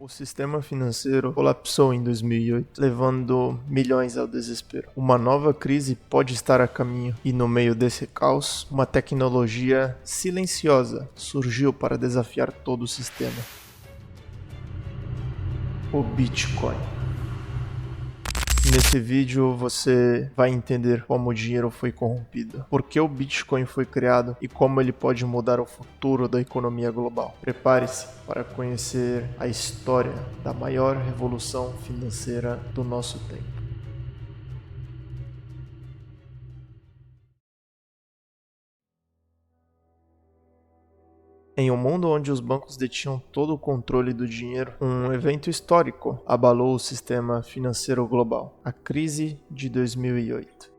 O sistema financeiro colapsou em 2008, levando milhões ao desespero. Uma nova crise pode estar a caminho, e no meio desse caos, uma tecnologia silenciosa surgiu para desafiar todo o sistema: o Bitcoin. Nesse vídeo você vai entender como o dinheiro foi corrompido, por que o Bitcoin foi criado e como ele pode mudar o futuro da economia global. Prepare-se para conhecer a história da maior revolução financeira do nosso tempo. Em um mundo onde os bancos detinham todo o controle do dinheiro, um evento histórico abalou o sistema financeiro global: a crise de 2008.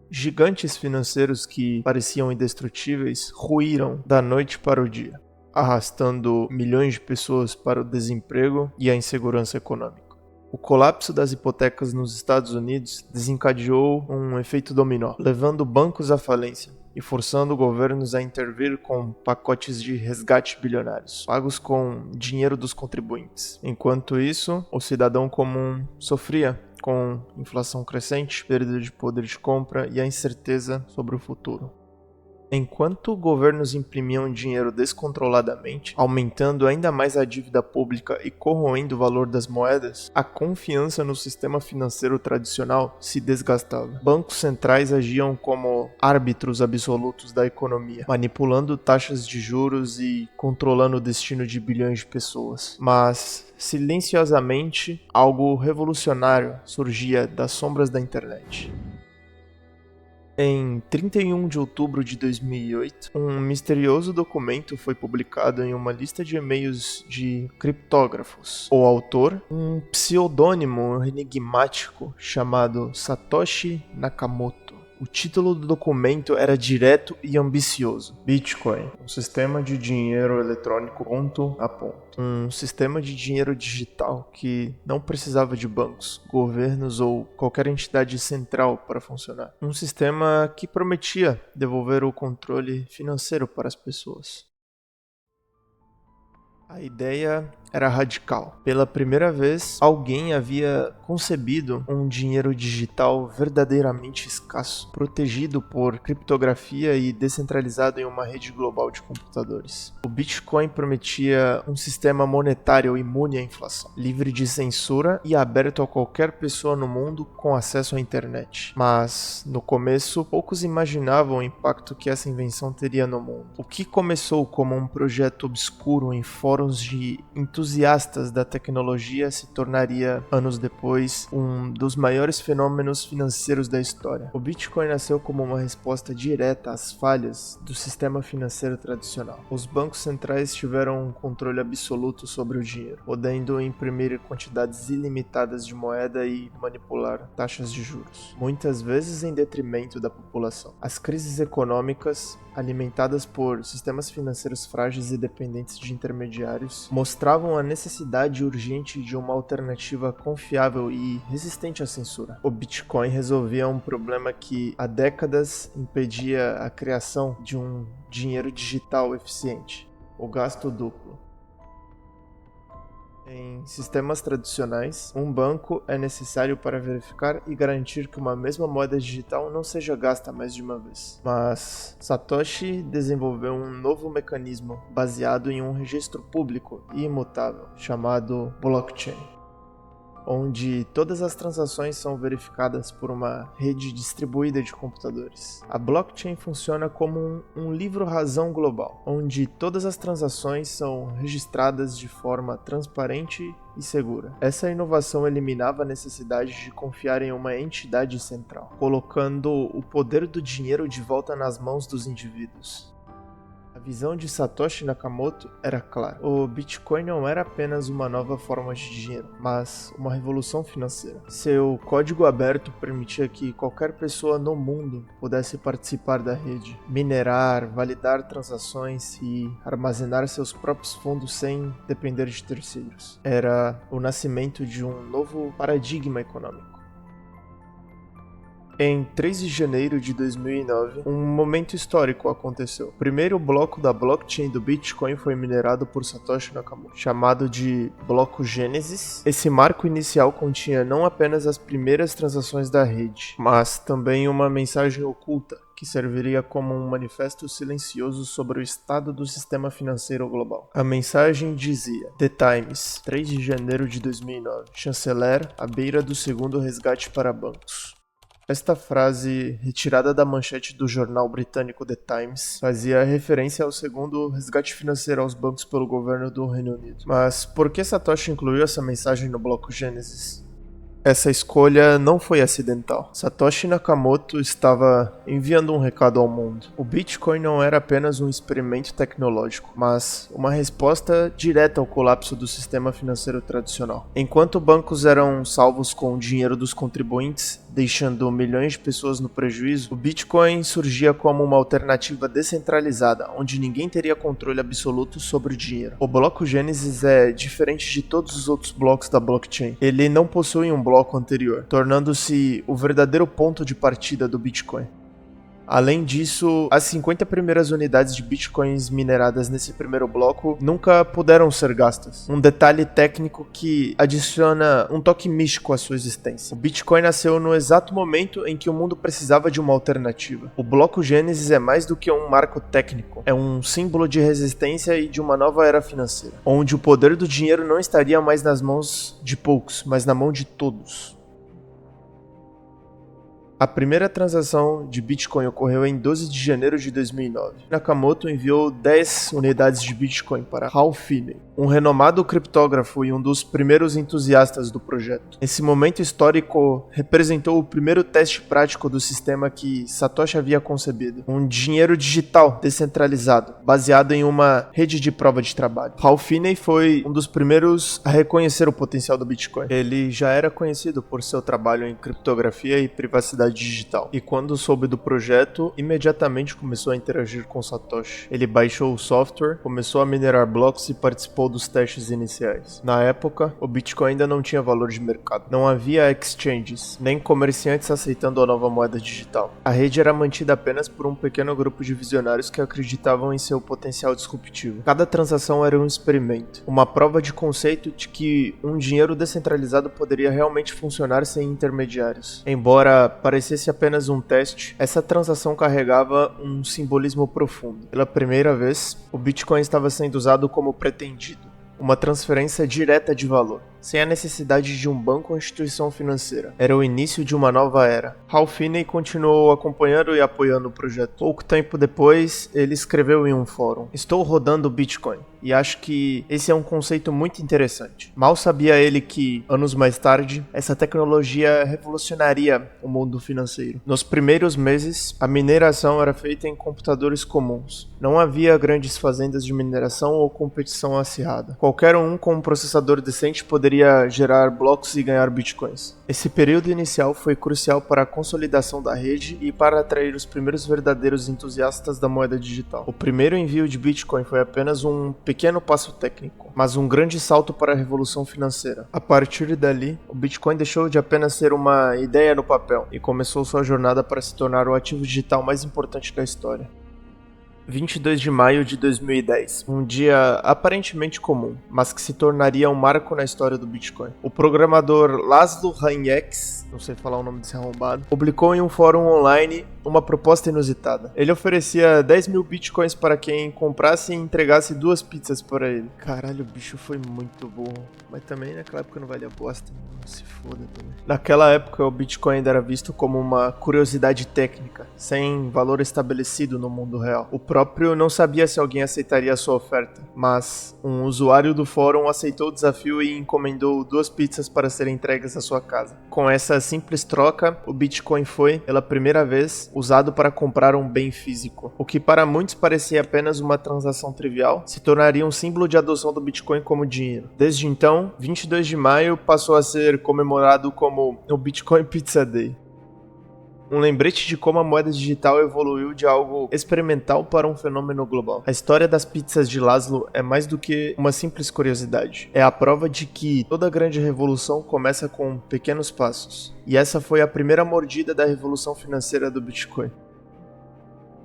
Gigantes financeiros que pareciam indestrutíveis ruíram da noite para o dia, arrastando milhões de pessoas para o desemprego e a insegurança econômica. O colapso das hipotecas nos Estados Unidos desencadeou um efeito dominó, levando bancos à falência e forçando governos a intervir com pacotes de resgate bilionários, pagos com dinheiro dos contribuintes. Enquanto isso, o cidadão comum sofria com inflação crescente, perda de poder de compra e a incerteza sobre o futuro. Enquanto governos imprimiam dinheiro descontroladamente, aumentando ainda mais a dívida pública e corroendo o valor das moedas, a confiança no sistema financeiro tradicional se desgastava. Bancos centrais agiam como árbitros absolutos da economia, manipulando taxas de juros e controlando o destino de bilhões de pessoas. Mas, silenciosamente, algo revolucionário surgia das sombras da internet. Em 31 de outubro de 2008, um misterioso documento foi publicado em uma lista de e-mails de criptógrafos. O autor, um pseudônimo enigmático chamado Satoshi Nakamoto. O título do documento era direto e ambicioso: Bitcoin, um sistema de dinheiro eletrônico ponto a ponto. Um sistema de dinheiro digital que não precisava de bancos, governos ou qualquer entidade central para funcionar. Um sistema que prometia devolver o controle financeiro para as pessoas. A ideia era radical. Pela primeira vez, alguém havia concebido um dinheiro digital verdadeiramente escasso, protegido por criptografia e descentralizado em uma rede global de computadores. O Bitcoin prometia um sistema monetário imune à inflação, livre de censura e aberto a qualquer pessoa no mundo com acesso à internet. Mas, no começo, poucos imaginavam o impacto que essa invenção teria no mundo. O que começou como um projeto obscuro em fóruns de entusiastas da tecnologia se tornaria, anos depois, um dos maiores fenômenos financeiros da história. O Bitcoin nasceu como uma resposta direta às falhas do sistema financeiro tradicional. Os bancos centrais tiveram um controle absoluto sobre o dinheiro, podendo imprimir quantidades ilimitadas de moeda e manipular taxas de juros, muitas vezes em detrimento da população. As crises econômicas, alimentadas por sistemas financeiros frágeis e dependentes de intermediários, mostravam a necessidade urgente de uma alternativa confiável e resistente à censura. O Bitcoin resolvia um problema que há décadas impedia a criação de um dinheiro digital eficiente: o gasto duplo. Em sistemas tradicionais, um banco é necessário para verificar e garantir que uma mesma moeda digital não seja gasta mais de uma vez. Mas Satoshi desenvolveu um novo mecanismo baseado em um registro público e imutável, chamado blockchain, onde todas as transações são verificadas por uma rede distribuída de computadores. A blockchain funciona como um livro-razão global, onde todas as transações são registradas de forma transparente e segura. Essa inovação eliminava a necessidade de confiar em uma entidade central, colocando o poder do dinheiro de volta nas mãos dos indivíduos. A visão de Satoshi Nakamoto era clara. O Bitcoin não era apenas uma nova forma de dinheiro, mas uma revolução financeira. Seu código aberto permitia que qualquer pessoa no mundo pudesse participar da rede, minerar, validar transações e armazenar seus próprios fundos sem depender de terceiros. Era o nascimento de um novo paradigma econômico. Em 3 de janeiro de 2009, um momento histórico aconteceu. O primeiro bloco da blockchain do Bitcoin foi minerado por Satoshi Nakamoto, chamado de Bloco Gênesis. Esse marco inicial continha não apenas as primeiras transações da rede, mas também uma mensagem oculta que serviria como um manifesto silencioso sobre o estado do sistema financeiro global. A mensagem dizia: The Times, 3 de janeiro de 2009, chanceler à beira do segundo resgate para bancos. Esta frase, retirada da manchete do jornal britânico The Times, fazia referência ao segundo resgate financeiro aos bancos pelo governo do Reino Unido. Mas por que Satoshi incluiu essa mensagem no bloco Gênesis? Essa escolha não foi acidental. Satoshi Nakamoto estava enviando um recado ao mundo. O Bitcoin não era apenas um experimento tecnológico, mas uma resposta direta ao colapso do sistema financeiro tradicional. Enquanto bancos eram salvos com o dinheiro dos contribuintes, deixando milhões de pessoas no prejuízo, o Bitcoin surgia como uma alternativa descentralizada, onde ninguém teria controle absoluto sobre o dinheiro. O bloco Gênesis é diferente de todos os outros blocos da blockchain. Ele não possui um bloco anterior, tornando-se o verdadeiro ponto de partida do Bitcoin. Além disso, as 50 primeiras unidades de bitcoins mineradas nesse primeiro bloco nunca puderam ser gastas. Um detalhe técnico que adiciona um toque místico à sua existência. O Bitcoin nasceu no exato momento em que o mundo precisava de uma alternativa. O bloco Gênesis é mais do que um marco técnico, é um símbolo de resistência e de uma nova era financeira, onde o poder do dinheiro não estaria mais nas mãos de poucos, mas na mão de todos. A primeira transação de Bitcoin ocorreu em 12 de janeiro de 2009. Nakamoto enviou 10 unidades de Bitcoin para Hal Finney, um renomado criptógrafo e um dos primeiros entusiastas do projeto. Esse momento histórico representou o primeiro teste prático do sistema que Satoshi havia concebido, um dinheiro digital descentralizado, baseado em uma rede de prova de trabalho. Hal Finney foi um dos primeiros a reconhecer o potencial do Bitcoin. Ele já era conhecido por seu trabalho em criptografia e privacidade digital, e quando soube do projeto, imediatamente começou a interagir com Satoshi. Ele baixou o software, começou a minerar blocos e participou dos testes iniciais. Na época, o Bitcoin ainda não tinha valor de mercado. Não havia exchanges, nem comerciantes aceitando a nova moeda digital. A rede era mantida apenas por um pequeno grupo de visionários que acreditavam em seu potencial disruptivo. Cada transação era um experimento, uma prova de conceito de que um dinheiro descentralizado poderia realmente funcionar sem intermediários. Embora parecesse apenas um teste, essa transação carregava um simbolismo profundo. Pela primeira vez, o Bitcoin estava sendo usado como pretendido, uma transferência direta de valor, sem a necessidade de um banco ou instituição financeira. Era o início de uma nova era. Hal Finney continuou acompanhando e apoiando o projeto. Pouco tempo depois, ele escreveu em um fórum: "Estou rodando o Bitcoin, e acho que esse é um conceito muito interessante." Mal sabia ele que, anos mais tarde, essa tecnologia revolucionaria o mundo financeiro. Nos primeiros meses, a mineração era feita em computadores comuns. Não havia grandes fazendas de mineração ou competição acirrada. Qualquer um com um processador decente poderia gerar blocos e ganhar bitcoins. Esse período inicial foi crucial para a consolidação da rede e para atrair os primeiros verdadeiros entusiastas da moeda digital. O primeiro envio de Bitcoin foi apenas um pequeno passo técnico, mas um grande salto para a revolução financeira. A partir dali, o Bitcoin deixou de apenas ser uma ideia no papel e começou sua jornada para se tornar o ativo digital mais importante da história. 22 de maio de 2010, um dia aparentemente comum, mas que se tornaria um marco na história do Bitcoin. O programador Laszlo Hanyecz, não sei falar o nome desse arrombado, publicou em um fórum online uma proposta inusitada. Ele oferecia 10 mil bitcoins para quem comprasse e entregasse 2 pizzas para ele. Caralho, o bicho foi muito burro. Mas também naquela época não valia bosta. Não se foda também. Naquela época o Bitcoin ainda era visto como uma curiosidade técnica, sem valor estabelecido no mundo real. O próprio não sabia se alguém aceitaria a sua oferta, mas um usuário do fórum aceitou o desafio e encomendou 2 pizzas para serem entregues à sua casa. Com essa simples troca, o Bitcoin foi, pela primeira vez, usado para comprar um bem físico. O que para muitos parecia apenas uma transação trivial, se tornaria um símbolo de adoção do Bitcoin como dinheiro. Desde então, 22 de maio passou a ser comemorado como o Bitcoin Pizza Day. Um lembrete de como a moeda digital evoluiu de algo experimental para um fenômeno global. A história das pizzas de Laszlo é mais do que uma simples curiosidade. É a prova de que toda grande revolução começa com pequenos passos. E essa foi a primeira mordida da revolução financeira do Bitcoin.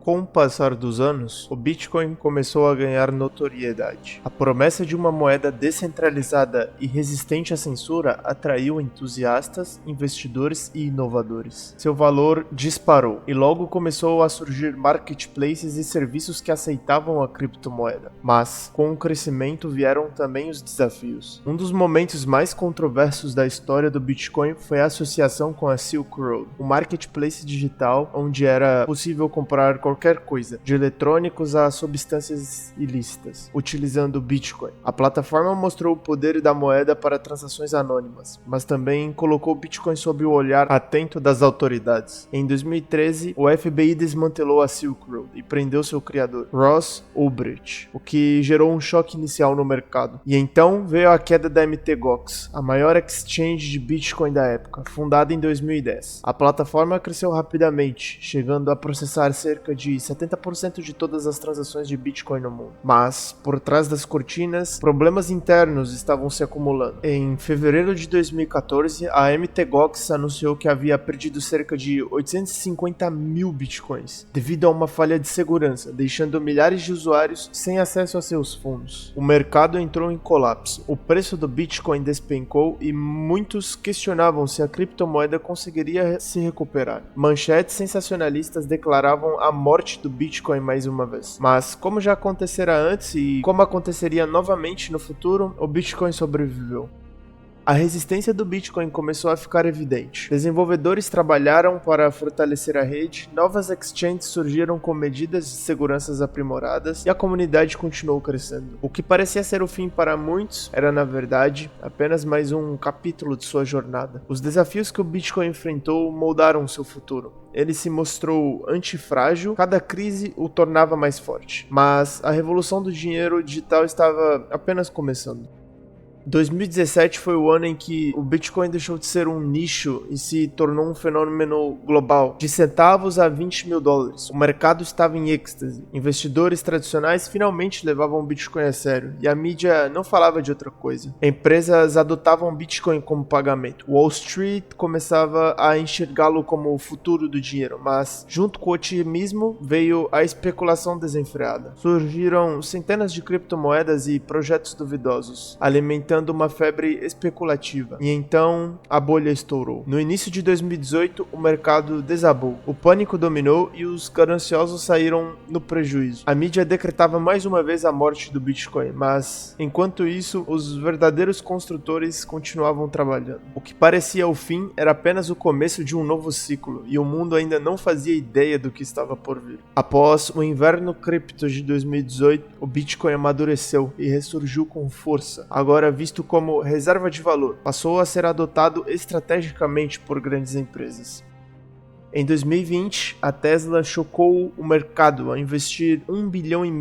Com o passar dos anos, o Bitcoin começou a ganhar notoriedade. A promessa de uma moeda descentralizada e resistente à censura atraiu entusiastas, investidores e inovadores. Seu valor disparou e logo começou a surgir marketplaces e serviços que aceitavam a criptomoeda. Mas, com o crescimento vieram também os desafios. Um dos momentos mais controversos da história do Bitcoin foi a associação com a Silk Road, um marketplace digital onde era possível comprar qualquer coisa, de eletrônicos a substâncias ilícitas, utilizando o Bitcoin. A plataforma mostrou o poder da moeda para transações anônimas, mas também colocou o Bitcoin sob o olhar atento das autoridades. Em 2013, o FBI desmantelou a Silk Road e prendeu seu criador, Ross Ulbricht, o que gerou um choque inicial no mercado. E então veio a queda da Mt. Gox, a maior exchange de Bitcoin da época, fundada em 2010. A plataforma cresceu rapidamente, chegando a processar cerca de 70% de todas as transações de Bitcoin no mundo. Mas, por trás das cortinas, problemas internos estavam se acumulando. Em fevereiro de 2014, a Mt. Gox anunciou que havia perdido cerca de 850 mil Bitcoins, devido a uma falha de segurança, deixando milhares de usuários sem acesso a seus fundos. O mercado entrou em colapso, o preço do Bitcoin despencou e muitos questionavam se a criptomoeda conseguiria se recuperar. Manchetes sensacionalistas declaravam a morte do Bitcoin mais uma vez. Mas, como já acontecera antes e como aconteceria novamente no futuro, o Bitcoin sobreviveu. A resistência do Bitcoin começou a ficar evidente. Desenvolvedores trabalharam para fortalecer a rede, novas exchanges surgiram com medidas de segurança aprimoradas e a comunidade continuou crescendo. O que parecia ser o fim para muitos era, na verdade, apenas mais um capítulo de sua jornada. Os desafios que o Bitcoin enfrentou moldaram seu futuro. Ele se mostrou antifrágil, cada crise o tornava mais forte. Mas a revolução do dinheiro digital estava apenas começando. 2017 foi o ano em que o Bitcoin deixou de ser um nicho e se tornou um fenômeno global. De centavos a 20 mil dólares, o mercado estava em êxtase. Investidores tradicionais finalmente levavam o Bitcoin a sério e a mídia não falava de outra coisa. Empresas adotavam Bitcoin como pagamento. Wall Street começava a enxergá-lo como o futuro do dinheiro, mas junto com o otimismo veio a especulação desenfreada. Surgiram centenas de criptomoedas e projetos duvidosos, alimentando uma febre especulativa. E então a bolha estourou. No início de 2018, o mercado desabou. O pânico dominou e os gananciosos saíram no prejuízo. A mídia decretava mais uma vez a morte do Bitcoin, mas enquanto isso, os verdadeiros construtores continuavam trabalhando. O que parecia o fim era apenas o começo de um novo ciclo e o mundo ainda não fazia ideia do que estava por vir. Após o inverno cripto de 2018, o Bitcoin amadureceu e ressurgiu com força. Agora visto como reserva de valor, passou a ser adotado estrategicamente por grandes empresas. Em 2020, a Tesla chocou o mercado ao investir $1,5 bilhão em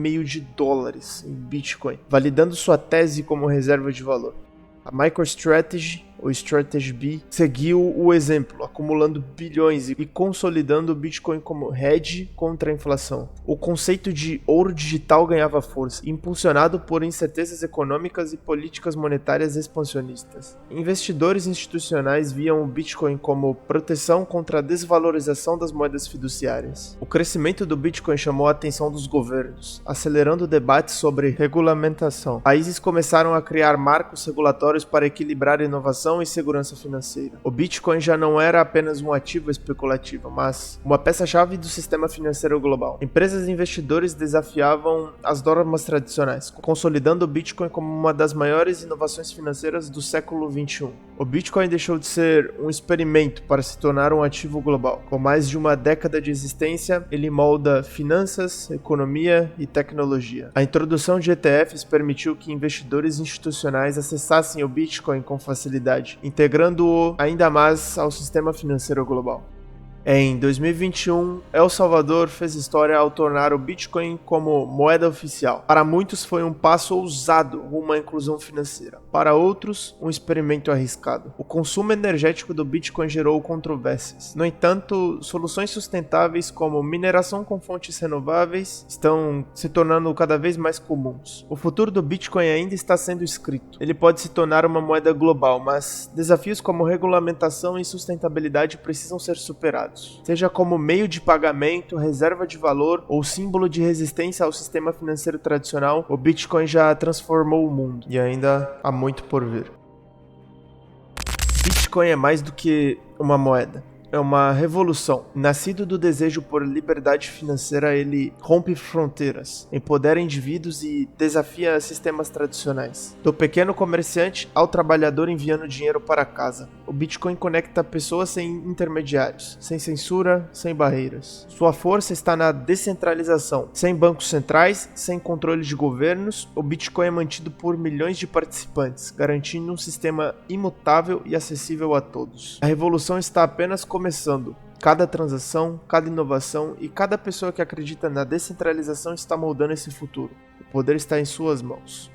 Bitcoin, validando sua tese como reserva de valor. A MicroStrategy, ou Strategy B, seguiu o exemplo, acumulando bilhões e consolidando o Bitcoin como hedge contra a inflação. O conceito de ouro digital ganhava força, impulsionado por incertezas econômicas e políticas monetárias expansionistas. Investidores institucionais viam o Bitcoin como proteção contra a desvalorização das moedas fiduciárias. O crescimento do Bitcoin chamou a atenção dos governos, acelerando o debate sobre regulamentação. Países começaram a criar marcos regulatórios para equilibrar a inovação e segurança financeira. O Bitcoin já não era apenas um ativo especulativo, mas uma peça-chave do sistema financeiro global. Empresas e investidores desafiavam as normas tradicionais, consolidando o Bitcoin como uma das maiores inovações financeiras do século XXI. O Bitcoin deixou de ser um experimento para se tornar um ativo global. Com mais de uma década de existência, ele molda finanças, economia e tecnologia. A introdução de ETFs permitiu que investidores institucionais acessassem o Bitcoin com facilidade, integrando-o ainda mais ao sistema financeiro global. Em 2021, El Salvador fez história ao tornar o Bitcoin como moeda oficial. Para muitos foi um passo ousado rumo à inclusão financeira. Para outros, um experimento arriscado. O consumo energético do Bitcoin gerou controvérsias. No entanto, soluções sustentáveis como mineração com fontes renováveis estão se tornando cada vez mais comuns. O futuro do Bitcoin ainda está sendo escrito. Ele pode se tornar uma moeda global, mas desafios como regulamentação e sustentabilidade precisam ser superados. Seja como meio de pagamento, reserva de valor ou símbolo de resistência ao sistema financeiro tradicional, o Bitcoin já transformou o mundo e ainda há muito por vir. Bitcoin é mais do que uma moeda. É uma revolução. Nascido do desejo por liberdade financeira, ele rompe fronteiras, empodera indivíduos e desafia sistemas tradicionais. Do pequeno comerciante ao trabalhador enviando dinheiro para casa, o Bitcoin conecta pessoas sem intermediários, sem censura, sem barreiras. Sua força está na descentralização. Sem bancos centrais, sem controle de governos, o Bitcoin é mantido por milhões de participantes, garantindo um sistema imutável e acessível a todos. A revolução está apenas começando. Cada transação, cada inovação e cada pessoa que acredita na descentralização está moldando esse futuro. O poder está em suas mãos.